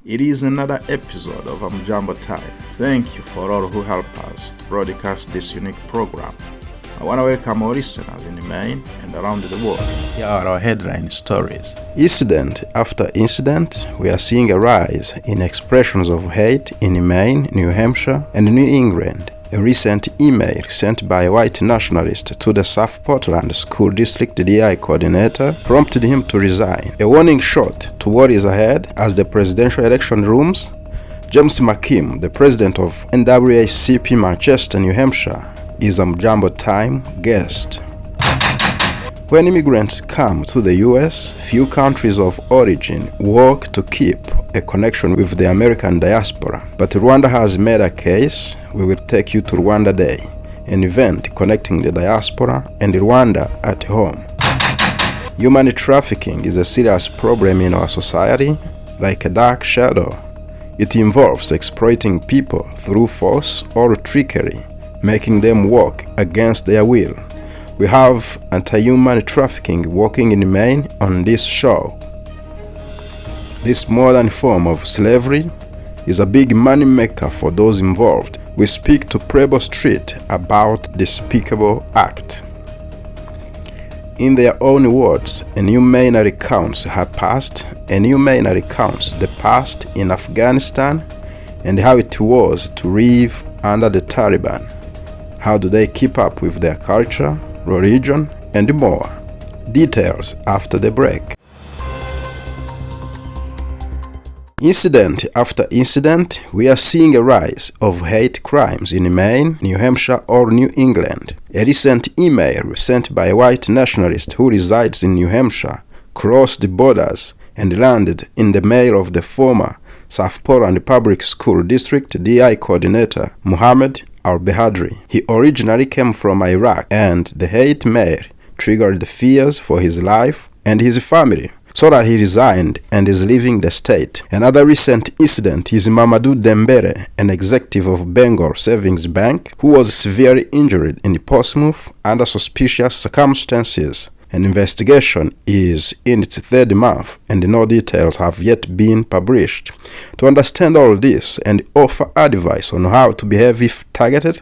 It is another episode of Amjambo Time. Thank you for all who help us to broadcast this unique program. I want to welcome our listeners in Maine and around the world. Here are our headline stories. Incident after incident, we are seeing a rise in expressions of hate in Maine, New Hampshire, and New England. A recent email sent by a white nationalist to the South Portland School District DI coordinator prompted him to resign. A warning shot to what is ahead as the presidential election looms. James McKim, the president of NAACP Manchester, New Hampshire, is Amjambo Time guest. When immigrants come to the US, few countries of origin work to keep a connection with the American diaspora. But Rwanda has made a case. We will take you to Rwanda Day, an event connecting the diaspora and Rwanda at home. Human trafficking is a serious problem in our society, like a dark shadow. It involves exploiting people through force or trickery, making them work against their will. We have anti-human trafficking working in Maine on this show. This modern form of slavery is a big money maker for those involved. We speak to Preble Street about this despicable act. In their own words, a new Maine recounts the past in Afghanistan and how it was to live under the Taliban. How do they keep up with their culture, religion, and more? Details after the break. Incident after incident, we are seeing a rise of hate crimes in Maine, New Hampshire, or New England. A recent email sent by a white nationalist who resides in New Hampshire crossed the borders and landed in the mail of the former South Portland Public School District DI coordinator, Muhammad al-Behadri. He originally came from Iraq, and the hate mail triggered fears for his life and his family, so that he resigned and is leaving the state. Another recent incident is Mamadou Dembere, an executive of Bengal Savings Bank, who was severely injured in Portsmouth under suspicious circumstances. An investigation is in its third month, and no details have yet been published. To understand all this and offer advice on how to behave if targeted,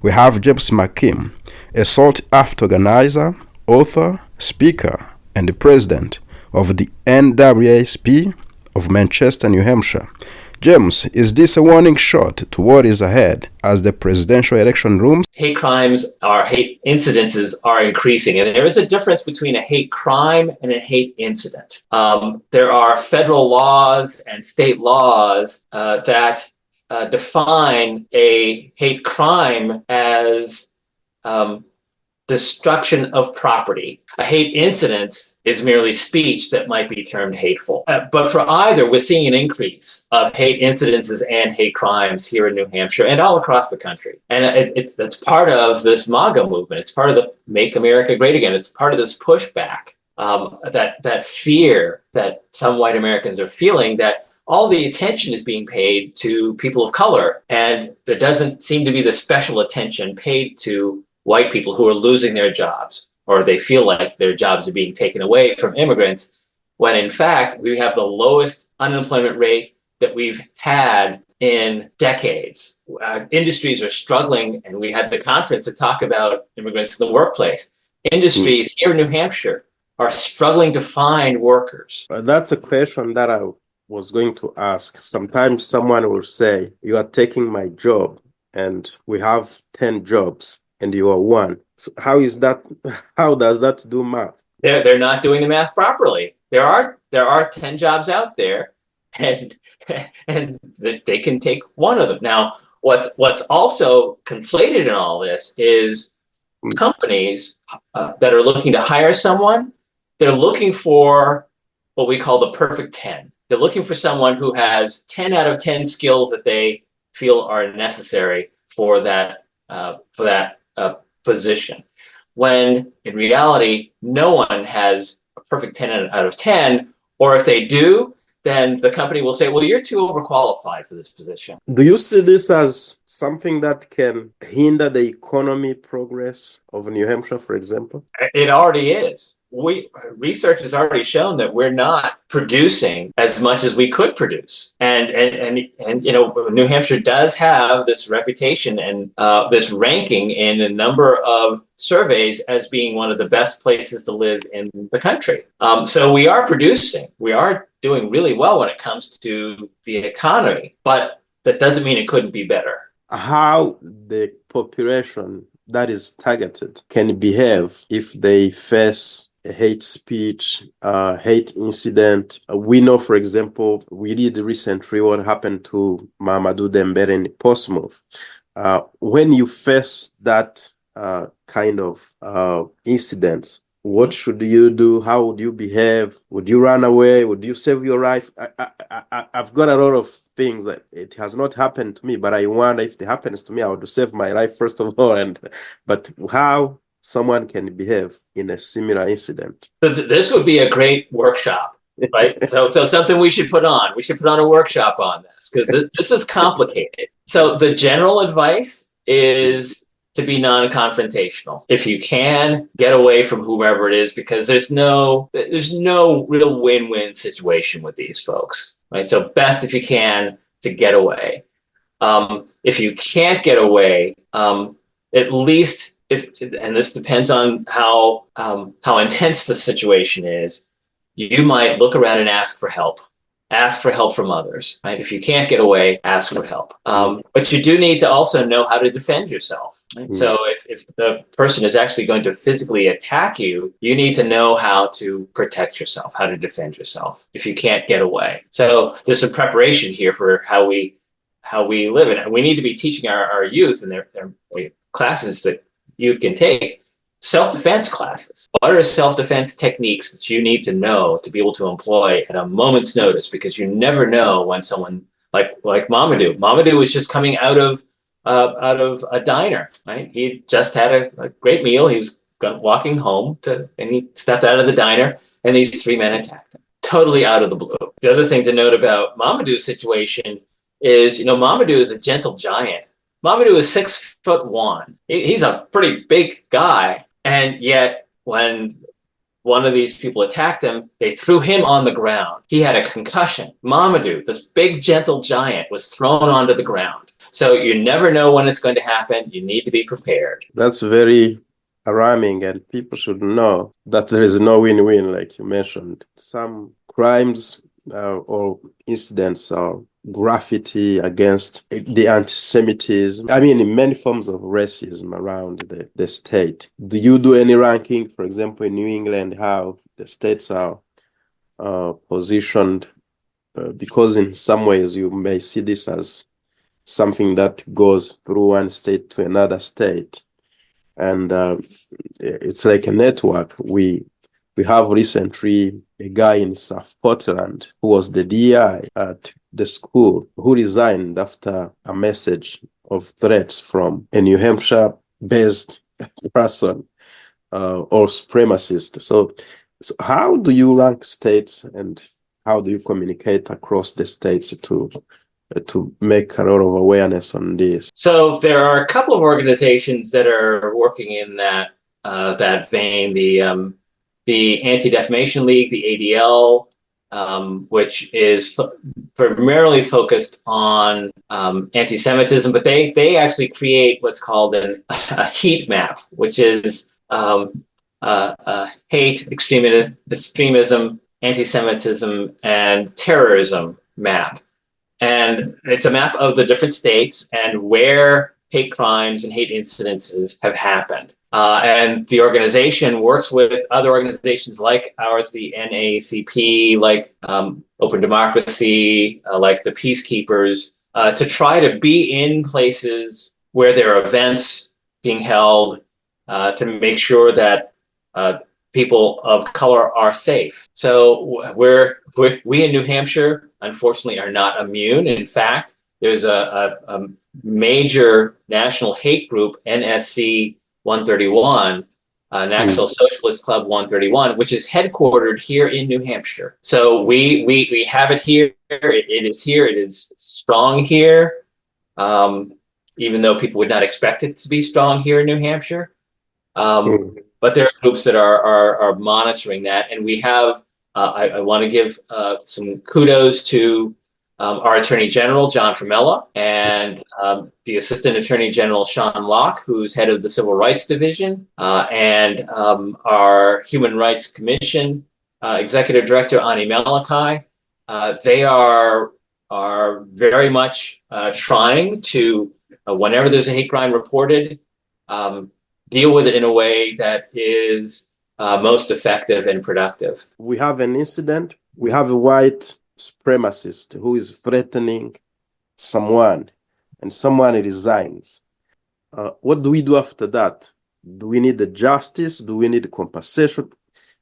we have James McKim, a sought-after organizer, author, speaker, and the president of the NAACP of Manchester, New Hampshire. James, is this a warning shot to what is ahead as the presidential election looms? Hate crimes or hate incidences are increasing, and there is a difference between a hate crime and a hate incident. There are federal laws and state laws that define a hate crime as destruction of property. A hate incident is merely speech that might be termed hateful. But for either, we're seeing an increase of hate incidences and hate crimes here in New Hampshire and all across the country. And it's part of this MAGA movement. It's part of the Make America Great Again. It's part of this pushback, that fear that some white Americans are feeling that all the attention is being paid to people of color, and there doesn't seem to be the special attention paid to white people who are losing their jobs, or they feel like their jobs are being taken away from immigrants, when in fact we have the lowest unemployment rate that we've had in decades. Industries are struggling, and we had the conference to talk about immigrants in the workplace. Industries here in New Hampshire are struggling to find workers. That's a question that I was going to ask. Sometimes someone will say, you are taking my job, and we have 10 jobs. And you are one. So how is that? How does that do math? They're not doing the math properly. There are 10 jobs out there, and they can take one of them. Now, what's also conflated in all this is companies that are looking to hire someone. They're looking for what we call the perfect 10. They're looking for someone who has 10 out of 10 skills that they feel are necessary for that position, when in reality, no one has a perfect 10 out of 10, or if they do, then the company will say, well, you're too overqualified for this position. Do you see this as something that can hinder the economy progress of New Hampshire, for example? It already is. Research has already shown that we're not producing as much as we could produce, and you know, New Hampshire does have this reputation and this ranking in a number of surveys as being one of the best places to live in the country. So we are producing, we are doing really well when it comes to the economy, but that doesn't mean it couldn't be better. How the population that is targeted can behave if they face a hate speech, hate incident. We know, for example, we did recently what happened to Mamadou Dembele in Portsmouth. When you face that kind of incidents, what should you do? How would you behave? Would you run away? Would you save your life? I've got a lot of things that it has not happened to me, but I wonder if it happens to me, I would save my life first of all. But how someone can behave in a similar incident? So this would be a great workshop, right? so something we should put on. We should put on a workshop on this because this is complicated. So the general advice is to be non-confrontational. If you can, get away from whoever it is, because there's no real win-win situation with these folks, right? So best if you can to get away. If you can't get away, at least and this depends on how intense the situation is, you might look around and ask for help. Ask for help from others, right? If you can't get away, ask for help. But you do need to also know how to defend yourself. Right? So if the person is actually going to physically attack you, you need to know how to protect yourself, how to defend yourself if you can't get away. So there's some preparation here for how we live in it. We need to be teaching our youth and their classes that youth can take. Self-defense classes. What are self-defense techniques that you need to know to be able to employ at a moment's notice? Because you never know when someone like Mamadou was just coming out of a diner, right? He just had a great meal. He was walking home and he stepped out of the diner, and these three men attacked him, totally out of the blue. The other thing to note about Mamadou's situation is, you know, Mamadou is a gentle giant. Mamadou is 6'1". He's a pretty big guy. And yet, when one of these people attacked him, they threw him on the ground. He had a concussion. Mamadou, this big, gentle giant, was thrown onto the ground. So you never know when it's going to happen. You need to be prepared. That's very alarming, and people should know that there is no win-win, like you mentioned. Some crimes or incidents are graffiti against the anti-Semitism. I mean, many forms of racism around the state. Do you do any ranking, for example, in New England, how the states are positioned? Because in some ways you may see this as something that goes through one state to another state. And it's like a network. We have recently a guy in South Portland who was the DI at the school who resigned after a message of threats from a New Hampshire-based person or supremacist. So how do you rank states, and how do you communicate across the states to make a lot of awareness on this? So there are a couple of organizations that are working in that vein. The Anti-Defamation League, the ADL, which is primarily focused on anti-Semitism, but they actually create what's called a heat map, which is hate, extremism, anti-Semitism, and terrorism map. And it's a map of the different states and where hate crimes and hate incidences have happened. And the organization works with other organizations like ours, the NAACP, like Open Democracy, like the Peacekeepers, to try to be in places where there are events being held to make sure that people of color are safe. So we in New Hampshire, unfortunately, are not immune. In fact, there's a major national hate group, NSC 131, National Socialist Club 131, which is headquartered here in New Hampshire. So we have it here. It is here. It is strong here. even though people would not expect it to be strong here in New Hampshire. But there are groups that are monitoring that, and we have. I want to give some kudos to our Attorney General John Formella and the Assistant Attorney General Sean Locke, who's head of the Civil Rights Division, and our Human Rights Commission Executive Director Ani Malachi. They are very much trying to, whenever there's a hate crime reported, deal with it in a way that is most effective and productive. We have an incident. We have a white supremacist who is threatening someone, and someone resigns. What do we do after that? Do we need the justice? Do we need the compensation?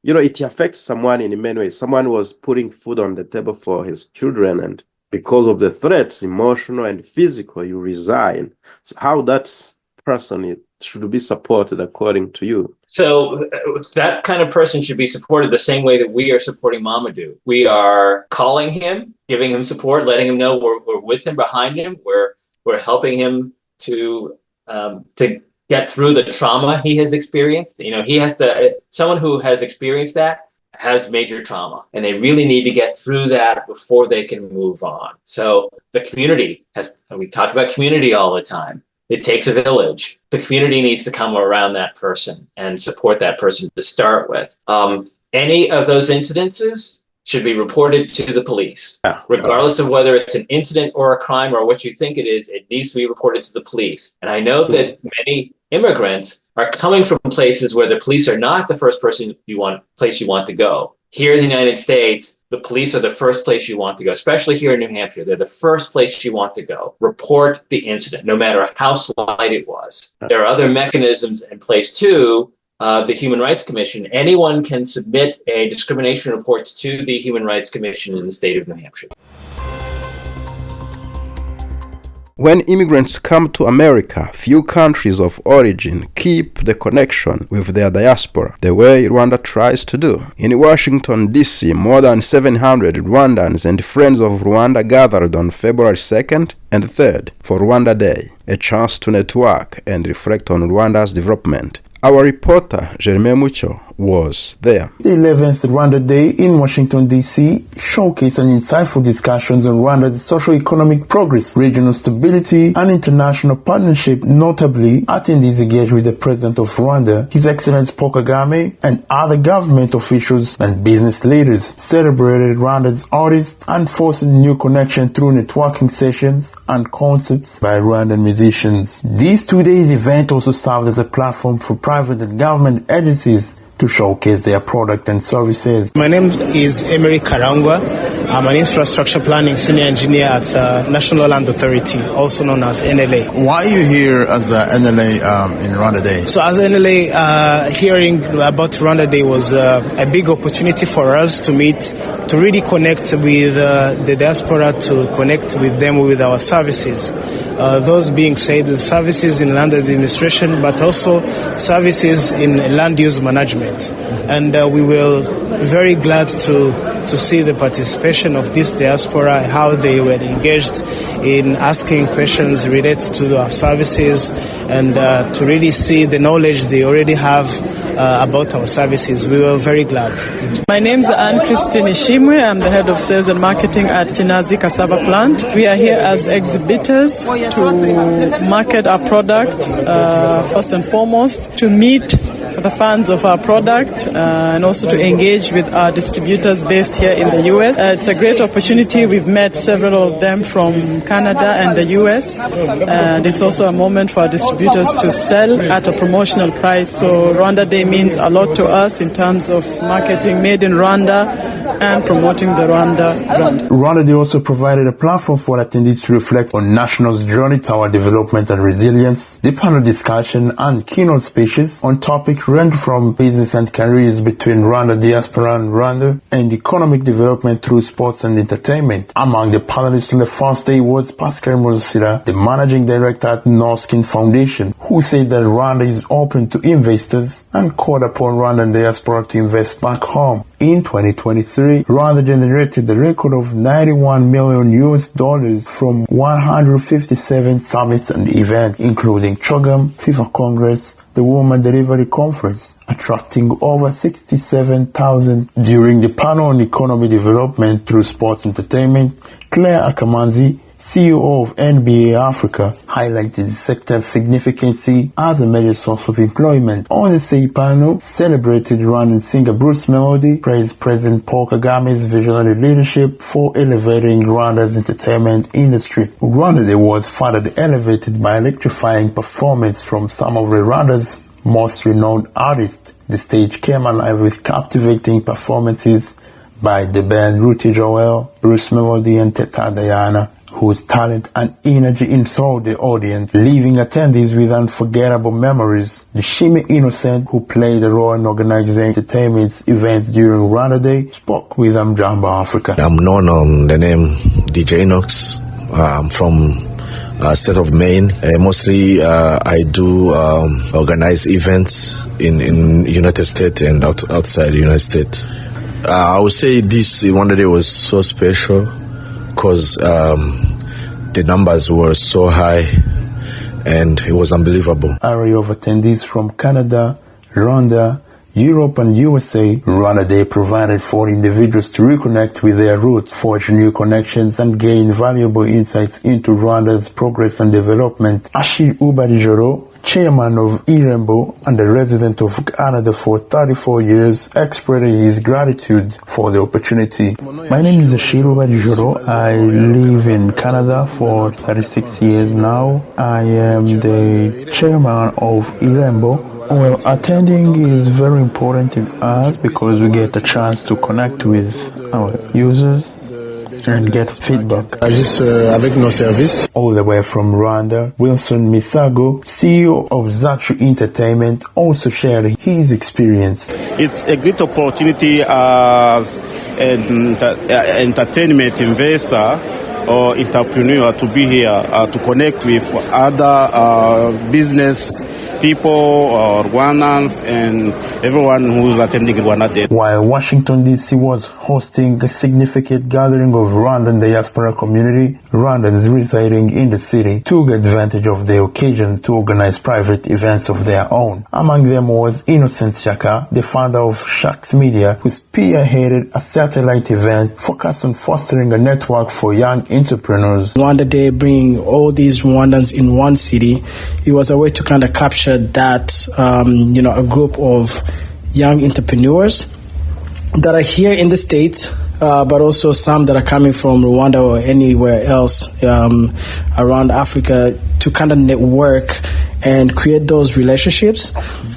You know, it affects someone in many ways. Someone was putting food on the table for his children, and because of the threats, emotional and physical, you resign. So how that person should be supported according to you? So that kind of person should be supported the same way that we are supporting Mamadou. We are calling him, giving him support, letting him know we're with him, behind him. We're helping him to get through the trauma he has experienced. You know, he has to. Someone who has experienced that has major trauma, and they really need to get through that before they can move on. So the community has. We talk about community all the time. It takes a village. The community needs to come around that person and support that person to start with. Any of those incidences should be reported to the police. Regardless of whether it's an incident or a crime or what you think it is, it needs to be reported to the police. And I know that many immigrants are coming from places where the police are not the first place you want to go. Here in the United States, the police are the first place you want to go, especially here in New Hampshire. They're the first place you want to go. Report the incident, no matter how slight it was. There are other mechanisms in place too. The Human Rights Commission, anyone can submit a discrimination report to the Human Rights Commission in the state of New Hampshire. When immigrants come to America, few countries of origin keep the connection with their diaspora, the way Rwanda tries to do. In Washington, D.C., more than 700 Rwandans and Friends of Rwanda gathered on February 2nd and 3rd for Rwanda Day, a chance to network and reflect on Rwanda's development. Our reporter, Jeremy Mucho, was there. The 11th Rwanda Day in Washington, D.C. showcased an insightful discussions on Rwanda's socio-economic progress, regional stability, and international partnership. Notably, attendees engaged with the President of Rwanda, His Excellency Paul Kagame, and other government officials and business leaders, celebrated Rwanda's artists and forced new connection through networking sessions and concerts by Rwandan musicians. This 2 days event also served as a platform for private and government agencies to showcase their product and services. My name is Emery Karangwa. I'm an infrastructure planning senior engineer at National Land Authority, also known as NLA. Why are you here as NLA in Rwanda Day? So as NLA, hearing about Rwanda Day was a big opportunity for us to meet, to really connect with the diaspora, to connect with them with our services. Those being said, services in land administration, but also services in land use management. And we were very glad to see the participation of this diaspora, how they were engaged in asking questions related to our services, and to really see the knowledge they already have about our services. We were very glad. My name is Anne-Christine Ishimwe. I'm the head of sales and marketing at Kinazi Cassava Plant. We are here as exhibitors to market our product, first and foremost, to meet the fans of our product, and also to engage with our distributors based here in the US. It's a great opportunity. We've met several of them from Canada and the US, and it's also a moment for our distributors to sell at a promotional price. So Rwanda Day means a lot to us in terms of marketing made in Rwanda and promoting the Rwanda brand. Rwanda Day also provided a platform for attendees to reflect on national's journey toward development and resilience, the panel discussion and keynote speeches on topics ranging from business and careers between Rwanda diaspora and Rwanda, and economic development through sports and entertainment. Among the panelists on the first day was Pascal Mozilla, the managing director at Norskin Foundation, who said that Rwanda is open to investors and called upon Rwandan diaspora to invest back home. In 2023, Rwanda generated a record of $91 million from 157 summits and events, including CHOGM, FIFA Congress, the Women Delivery Conference, attracting over 67,000. During the panel on economy development through sports entertainment, Claire Akamanzi, CEO of NBA Africa, highlighted the sector's significance as a major source of employment. On the same panel, celebrated Rwandan singer Bruce Melody, praised President Paul Kagame's visionary leadership for elevating Rwanda's entertainment industry. Rwanda Day was further elevated by electrifying performance from some of Rwanda's most renowned artists. The stage came alive with captivating performances by the band Ruti Joel, Bruce Melody, and Teta Diana, whose talent and energy enthralled the audience, leaving attendees with unforgettable memories. The Shime Innocent, who played a role in organizing entertainment events during Rwanda Day, spoke with Amjambo Africa. I'm known on the name DJ Nox. I'm from state of Maine. Mostly I do organize events in United States and outside the United States. I would say this Rwanda Day was so special because the numbers were so high and it was unbelievable. Array of attendees from Canada, Rwanda, Europe and USA, Rwanda Day provided for individuals to reconnect with their roots, forge new connections and gain valuable insights into Rwanda's progress and development. Achille Ubadijoro, chairman of Irembo and a resident of Canada for 34 years, expressed his gratitude for the opportunity. My name is Achille Ubadijoro. I live in Canada for 36 years now. I am the chairman of Irembo. Well, attending is very important to us because we get the chance to connect with our users and get feedback. Avec nos services. All the way from Rwanda, Wilson Misago, CEO of Zachu Entertainment, also shared his experience. It's a great opportunity as an entertainment investor or entrepreneur to be here to connect with other business people or Rwandans and everyone who's attending Rwanda Day. While Washington, D.C. was hosting a significant gathering of Rwandan diaspora community, Rwandans residing in the city took advantage of the occasion to organize private events of their own. Among them was Innocent Shaka, the founder of Shaks Media, who spearheaded a satellite event focused on fostering a network for young entrepreneurs. Rwanda Day, bringing all these Rwandans in one city, it was a way to kind of capture that, a group of young entrepreneurs that are here in the States, but also some that are coming from Rwanda or anywhere else around Africa to kind of network and create those relationships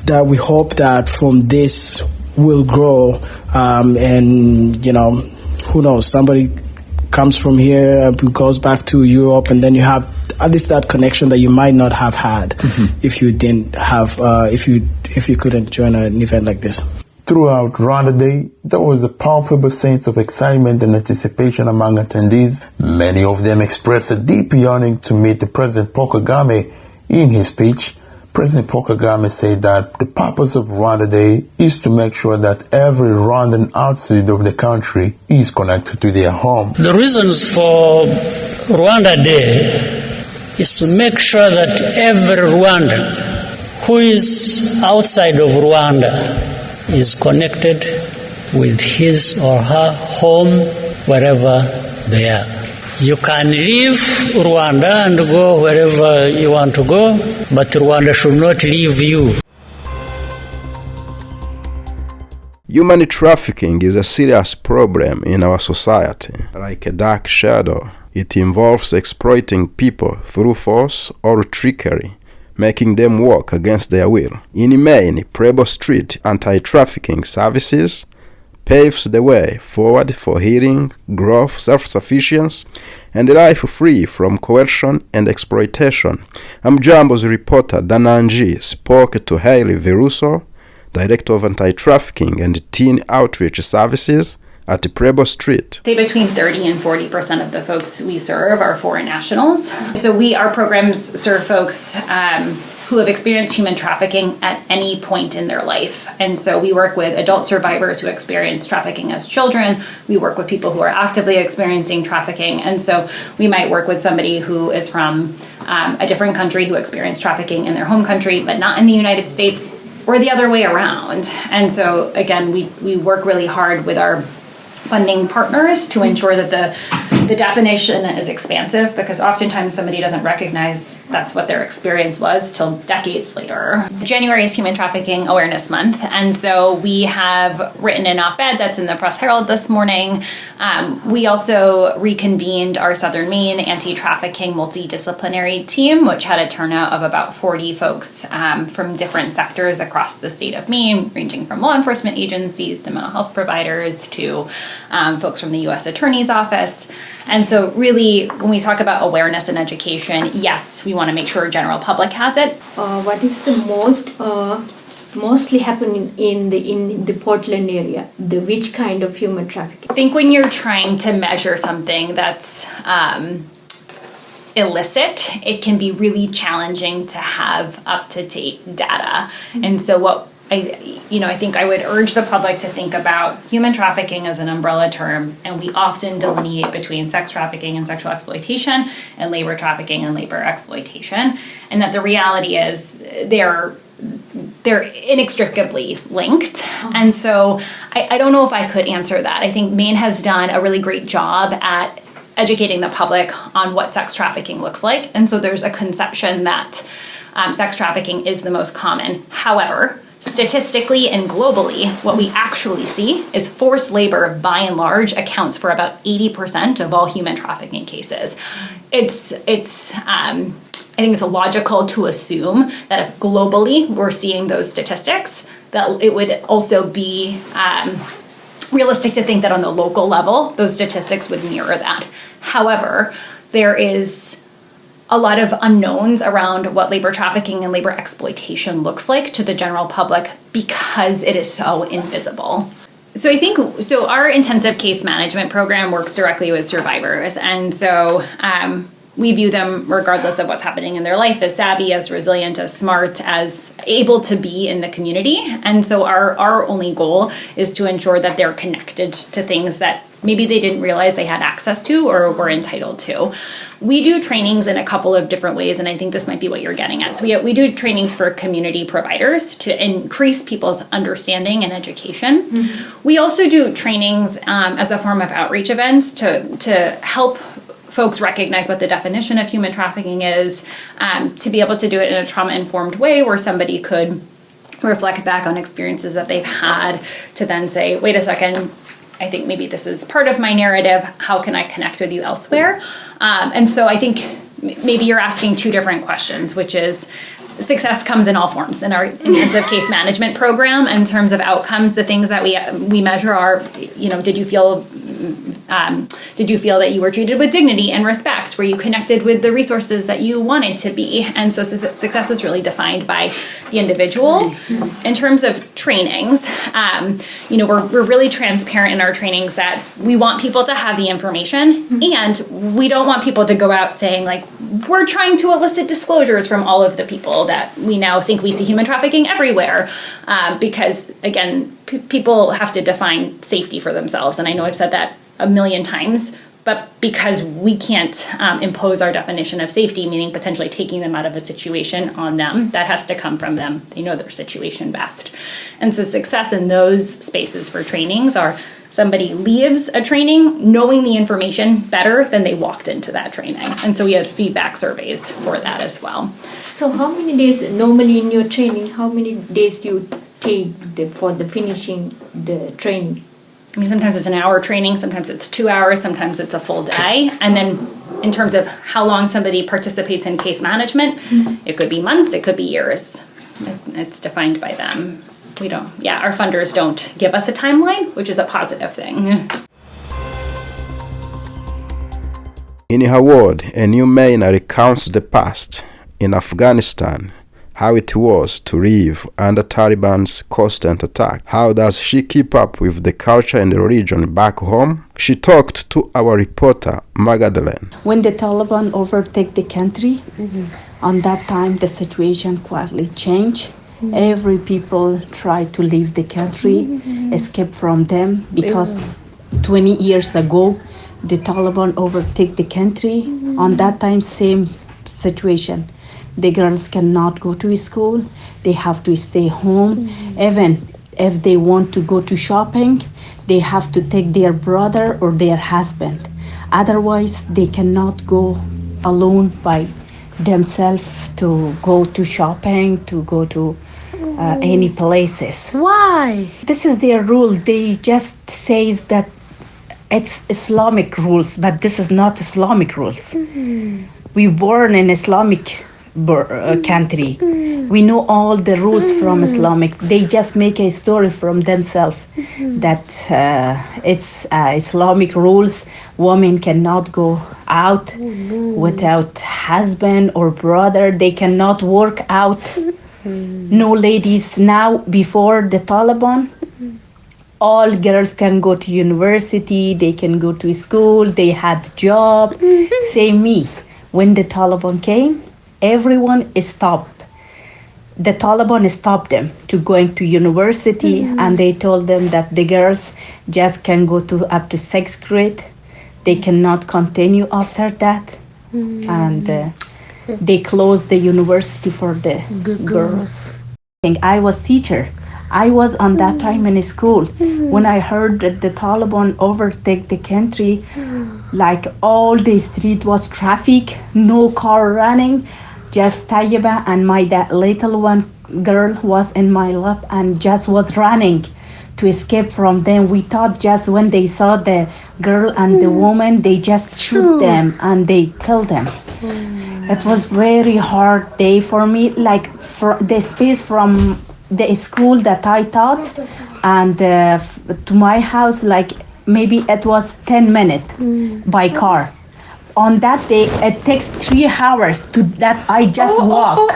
that we hope that from this will grow. And, who knows, somebody comes from here, goes back to Europe, and then you have at least that connection that you might not have had if you didn't have, if you couldn't join an event like this. Throughout Rwanda Day, there was a palpable sense of excitement and anticipation among attendees. Many of them expressed a deep yearning to meet the President Paul Kagame. In his speech, President Paul Kagame said that the purpose of Rwanda Day is to make sure that every Rwandan outside of the country is connected to their home. The reasons for Rwanda Day is to make sure that every Rwandan who is outside of Rwanda is connected with his or her home wherever they are. You can leave Rwanda and go wherever you want to go, but Rwanda should not leave you. Human trafficking is a serious problem in our society. Like a dark shadow, it involves exploiting people through force or trickery, making them work against their will. In Maine, Prebo Street Anti-Trafficking Services paves the way forward for healing, growth, self-sufficiency, and a life free from coercion and exploitation. Amjambo's reporter Dananji spoke to Hailey Viruso, Director of Anti-Trafficking and Teen Outreach Services at Prebo Street. Say between 30 and 40% of the folks we serve are foreign nationals. So our programs serve folks who have experienced human trafficking at any point in their life. And so we work with adult survivors who experience trafficking as children. We work with people who are actively experiencing trafficking. And so we might work with somebody who is from a different country who experienced trafficking in their home country, but not in the United States, or the other way around. And so again, we work really hard with our funding partners to ensure that the definition is expansive, because oftentimes somebody doesn't recognize that's what their experience was till decades later. January is Human Trafficking Awareness Month, and so we have written an op-ed that's in the Press Herald this morning. We also reconvened our Southern Maine anti-trafficking multidisciplinary team, which had a turnout of about 40 folks from different sectors across the state of Maine, ranging from law enforcement agencies to mental health providers to folks from the U.S. Attorney's Office. And so really, when we talk about awareness and education, yes, we want to make sure general public has it. What is the mostly happening in the Portland area? Which kind of human trafficking? I think when you're trying to measure something that's illicit, it can be really challenging to have up-to-date data. And so what I think I would urge the public to think about human trafficking as an umbrella term, and we often delineate between sex trafficking and sexual exploitation and labor trafficking and labor exploitation, and that the reality is they're inextricably linked. And so I don't know if I could answer that. I think Maine has done a really great job at educating the public on what sex trafficking looks like, and so there's a conception that sex trafficking is the most common. However, statistically and globally, what we actually see is forced labor, by and large, accounts for about 80% of all human trafficking cases. I think it's logical to assume that if globally we're seeing those statistics, that it would also be realistic to think that on the local level, those statistics would mirror that. However, there is a lot of unknowns around what labor trafficking and labor exploitation looks like to the general public because it is so invisible. So I think, our intensive case management program works directly with survivors. And so we view them, regardless of what's happening in their life, as savvy, as resilient, as smart, as able to be in the community. And so our only goal is to ensure that they're connected to things that maybe they didn't realize they had access to or were entitled to. We do trainings in a couple of different ways, and I think this might be what you're getting at. So we do trainings for community providers to increase people's understanding and education. Mm-hmm. We also do trainings as a form of outreach events to help folks recognize what the definition of human trafficking is, to be able to do it in a trauma-informed way where somebody could reflect back on experiences that they've had to then say, wait a second, I think maybe this is part of my narrative. How can I connect with you elsewhere? And so I think maybe you're asking two different questions, which is success comes in all forms in our intensive case management program. In terms of outcomes, the things that we measure are, did you feel that you were treated with dignity and respect? Were you connected with the resources that you wanted to be? And so success is really defined by the individual. In terms of trainings, we're really transparent in our trainings that we want people to have the information, and we don't want people to go out saying, like, we're trying to elicit disclosures from all of the people that we now think we see human trafficking everywhere, because, again, people have to define safety for themselves. And I know I've said that a million times, but because we can't impose our definition of safety, meaning potentially taking them out of a situation on them, that has to come from them. They know their situation best. And so success in those spaces for trainings are somebody leaves a training knowing the information better than they walked into that training. And so we have feedback surveys for that as well. So how many days normally in your training, how many days do you take for the finishing the training? I mean, sometimes it's an hour training, sometimes it's 2 hours, sometimes it's a full day. And then in terms of how long somebody participates in case management, it could be months, it could be years. It's defined by them. Our funders don't give us a timeline, which is a positive thing. In her word, a new Maine recounts the past. In Afghanistan, how it was to live under Taliban's constant attack. How does she keep up with the culture and the religion back home? She talked to our reporter, Magdalene. When the Taliban overtake the country, on that time the situation quietly changed. Every people try to leave the country, escape from them, because 20 years ago, the Taliban overtake the country. On that time, same situation. The girls cannot go to school. They have to stay home. Even if they want to go to shopping, they have to take their brother or their husband. Otherwise, they cannot go alone by themselves to go to shopping, to go to any places. Why? This is their rule. They just says that it's Islamic rules, but this is not Islamic rules. We born in Islamic country. We know all the rules from Islamic. They just make a story from themselves that it's Islamic rules. Women cannot go out without husband or brother. They cannot work out. No ladies now. Before the Taliban, all girls can go to university, they can go to school, they had job. Say me, when the Taliban came, everyone stopped. The Taliban stopped them to going to university, and they told them that the girls just can go to up to 6th grade. They cannot continue after that. And they closed the university for the girls. I was teacher. I was on that time in school when I heard that the Taliban overtake the country, like all the street was traffic, no car running, just Tayyiba and my that little one girl was in my lap and just was running to escape from them. We thought just when they saw the girl and the woman, they just shoot them and they kill them. It was very hard day for me, like for the space from the school that I taught and to my house, like maybe it was 10 minutes by car. On that day, it takes 3 hours to that I just walk.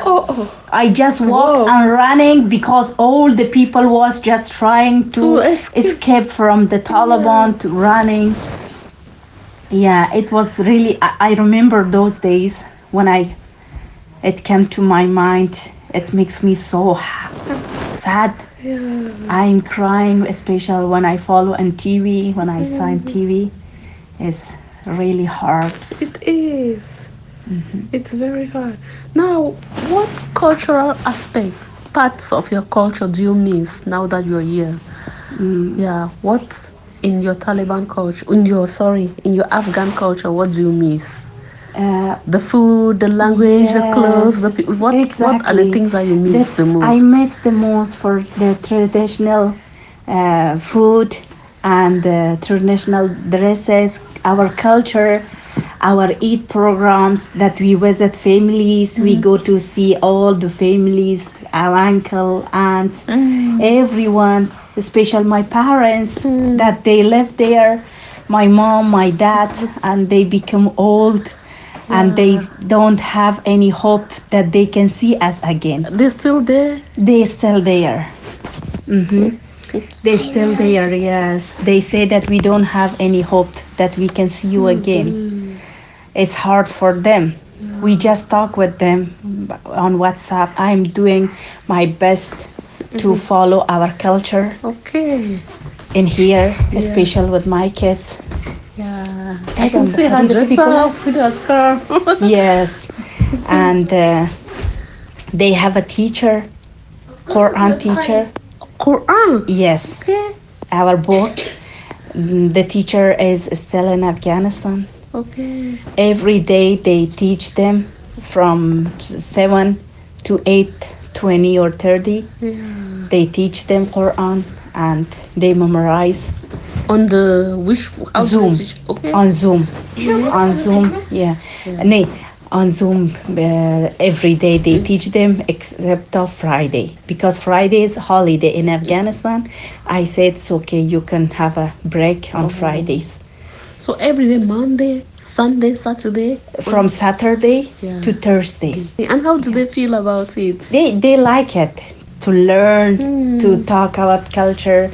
I just walk and running because all the people was just trying to escape from the Taliban to running. Yeah, it was really, I remember those days when it came to my mind. It makes me so sad. I'm crying, especially when I follow on TV, when I sign TV. It's really hard. It is. It's very hard. Now, what cultural aspect, parts of your culture do you miss now that you're here? Yeah, what in your Taliban culture, in your Afghan culture, what do you miss? The food, the language, the clothes, the people. What are the things that you miss the most? I miss the most for the traditional food and the traditional dresses, our culture, our Eid programs that we visit families. We go to see all the families, our uncle, aunts, everyone, especially my parents, that they live there, my mom, my dad, and they become old. And they don't have any hope that they can see us again. They're still there? They're still there. They're still there, yes. They say that we don't have any hope that we can see you again. It's hard for them. We just talk with them on WhatsApp. I'm doing my best to follow our culture. In here, especially with my kids. Yeah, I can see her dressed up with her scarf. Yes, and they have a teacher, Quran teacher. Quran? Yes. Our book. The teacher is still in Afghanistan. Every day they teach them from 7 to 8:20 or 30. They teach them Quran and they memorize. On the Zoom. On Zoom. On Zoom, yeah. No, on Zoom every day they teach them except of Friday, because Friday is holiday in Afghanistan. I said it's okay, you can have a break on Fridays. So every day, Monday, Sunday, Saturday? From Saturday Yeah. to Thursday. And how do they feel about it? They like it, to learn, to talk about culture.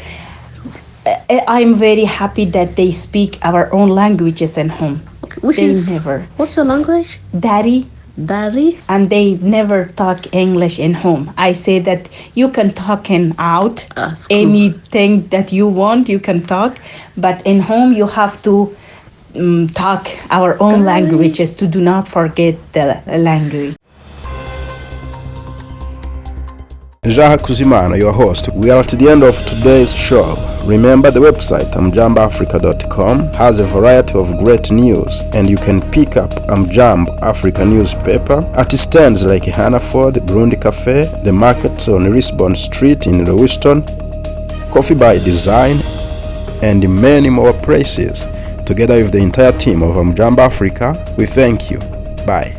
I'm very happy that they speak our own languages at home. Which they is never. What's your language? Dari. And they never talk English in home. I say that you can talk out anything that you want, you can talk, but in home you have to talk our own languages, to do not forget the language. Jaha Kuzimana, your host. We are at the end of today's show. Remember, the website amjamboafrica.com has a variety of great news, and you can pick up Amjambo Africa newspaper at stands like Hannaford, Burundi Cafe, the markets on Lisbon Street in Lewiston, Coffee by Design, and many more places. Together with the entire team of Amjambo Africa, we thank you. Bye.